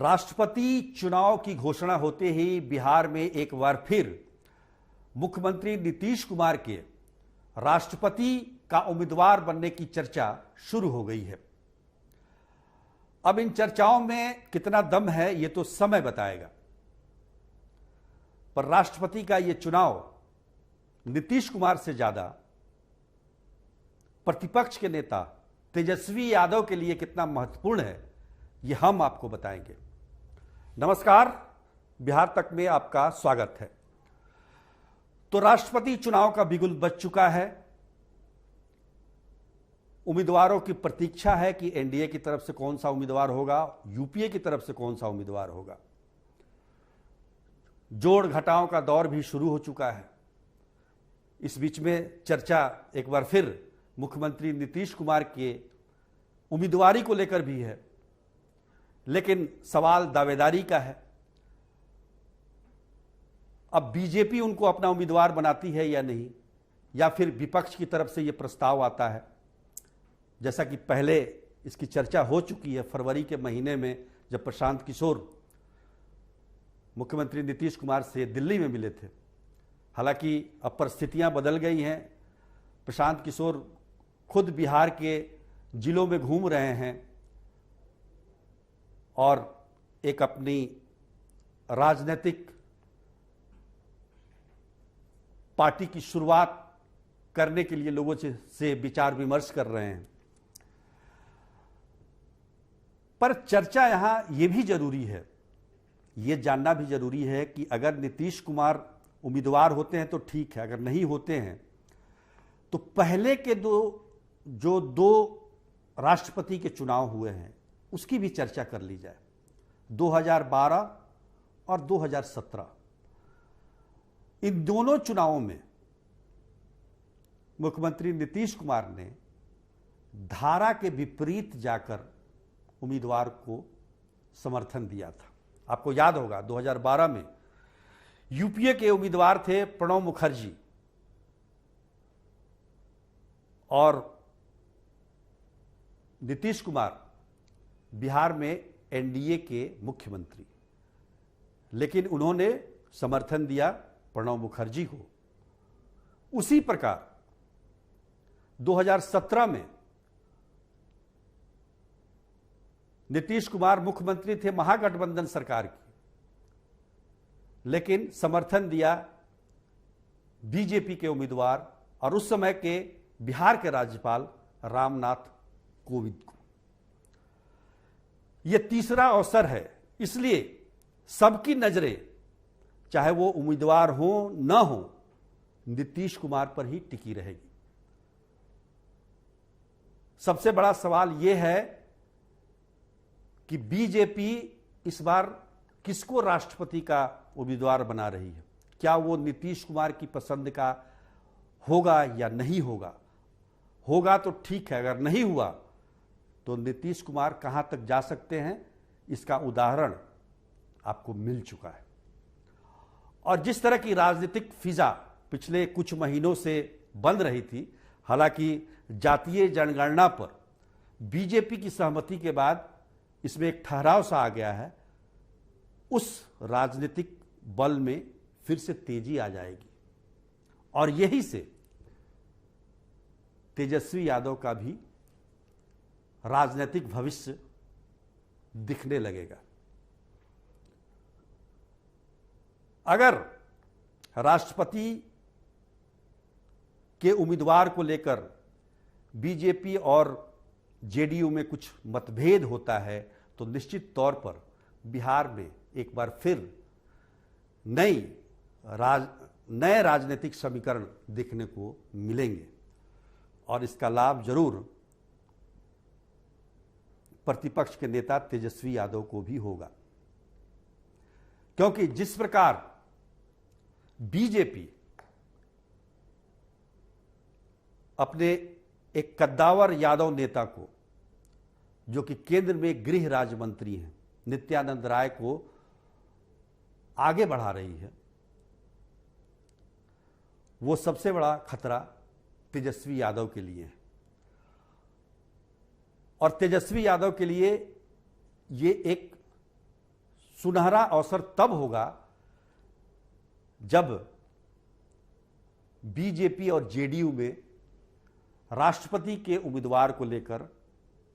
राष्ट्रपति चुनाव की घोषणा होते ही बिहार में एक बार फिर मुख्यमंत्री नीतीश कुमार के राष्ट्रपति का उम्मीदवार बनने की चर्चा शुरू हो गई है। अब इन चर्चाओं में कितना दम है ये तो समय बताएगा, पर राष्ट्रपति का ये चुनाव नीतीश कुमार से ज्यादा प्रतिपक्ष के नेता तेजस्वी यादव के लिए कितना महत्वपूर्ण है ये हम आपको बताएंगे। नमस्कार, बिहार तक में आपका स्वागत है। तो राष्ट्रपति चुनाव का बिगुल बज चुका है। उम्मीदवारों की प्रतीक्षा है कि एनडीए की तरफ से कौन सा उम्मीदवार होगा, यूपीए की तरफ से कौन सा उम्मीदवार होगा। जोड़ घटाव का दौर भी शुरू हो चुका है। इस बीच में चर्चा एक बार फिर मुख्यमंत्री नीतीश कुमार के उम्मीदवारी को लेकर भी है, लेकिन सवाल दावेदारी का है। अब बीजेपी उनको अपना उम्मीदवार बनाती है या नहीं, या फिर विपक्ष की तरफ से यह प्रस्ताव आता है। जैसा कि पहले इसकी चर्चा हो चुकी है फरवरी के महीने में, जब प्रशांत किशोर मुख्यमंत्री नीतीश कुमार से दिल्ली में मिले थे। हालांकि अब परिस्थितियां बदल गई हैं। प्रशांत किशोर खुद बिहार के जिलों में घूम रहे हैं और एक अपनी राजनीतिक पार्टी की शुरुआत करने के लिए लोगों से विचार विमर्श कर रहे हैं। पर चर्चा यहां यह भी जरूरी है, यह जानना भी जरूरी है कि अगर नीतीश कुमार उम्मीदवार होते हैं तो ठीक है, अगर नहीं होते हैं तो पहले के दो राष्ट्रपति के चुनाव हुए हैं उसकी भी चर्चा कर ली जाए। 2012 और 2017 इन दोनों चुनावों में मुख्यमंत्री नीतीश कुमार ने धारा के विपरीत जाकर उम्मीदवार को समर्थन दिया था। आपको याद होगा 2012 में यूपीए के उम्मीदवार थे प्रणब मुखर्जी और नीतीश कुमार बिहार में एनडीए के मुख्यमंत्री, लेकिन उन्होंने समर्थन दिया प्रणब मुखर्जी को। उसी प्रकार 2017 में नीतीश कुमार मुख्यमंत्री थे महागठबंधन सरकार की, लेकिन समर्थन दिया बीजेपी के उम्मीदवार और उस समय के बिहार के राज्यपाल रामनाथ कोविंद को। यह तीसरा अवसर है, इसलिए सबकी नजरें चाहे वो उम्मीदवार हो न हो नीतीश कुमार पर ही टिकी रहेगी। सबसे बड़ा सवाल यह है कि बीजेपी इस बार किसको राष्ट्रपति का उम्मीदवार बना रही है। क्या वो नीतीश कुमार की पसंद का होगा या नहीं होगा। होगा तो ठीक है, अगर नहीं हुआ तो नीतीश कुमार कहां तक जा सकते हैं इसका उदाहरण आपको मिल चुका है। और जिस तरह की राजनीतिक फिजा पिछले कुछ महीनों से बंद रही थी, हालांकि जातीय जनगणना पर बीजेपी की सहमति के बाद इसमें एक ठहराव सा आ गया है, उस राजनीतिक बल में फिर से तेजी आ जाएगी और यही से तेजस्वी यादव का भी राजनीतिक भविष्य दिखने लगेगा। अगर राष्ट्रपति के उम्मीदवार को लेकर बीजेपी और जेडीयू में कुछ मतभेद होता है तो निश्चित तौर पर बिहार में एक बार फिर नए राजनीतिक समीकरण देखने को मिलेंगे और इसका लाभ जरूर प्रतिपक्ष के नेता तेजस्वी यादव को भी होगा, क्योंकि जिस प्रकार बीजेपी अपने एक कद्दावर यादव नेता को, जो कि केंद्र में गृह राज्य मंत्री हैं, नित्यानंद राय को आगे बढ़ा रही है, वो सबसे बड़ा खतरा तेजस्वी यादव के लिए है। और तेजस्वी यादव के लिए ये एक सुनहरा अवसर तब होगा जब बीजेपी और जेडीयू में राष्ट्रपति के उम्मीदवार को लेकर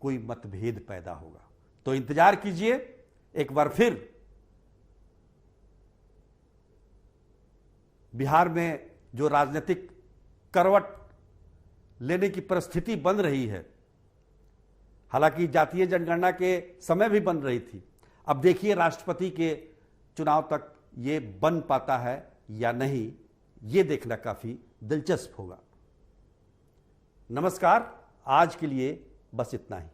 कोई मतभेद पैदा होगा। तो इंतजार कीजिए, एक बार फिर बिहार में जो राजनीतिक करवट लेने की परिस्थिति बन रही है, हालांकि जातीय जनगणना के समय भी बन रही थी, अब देखिए राष्ट्रपति के चुनाव तक ये बन पाता है या नहीं, ये देखना काफी दिलचस्प होगा। नमस्कार, आज के लिए बस इतना ही।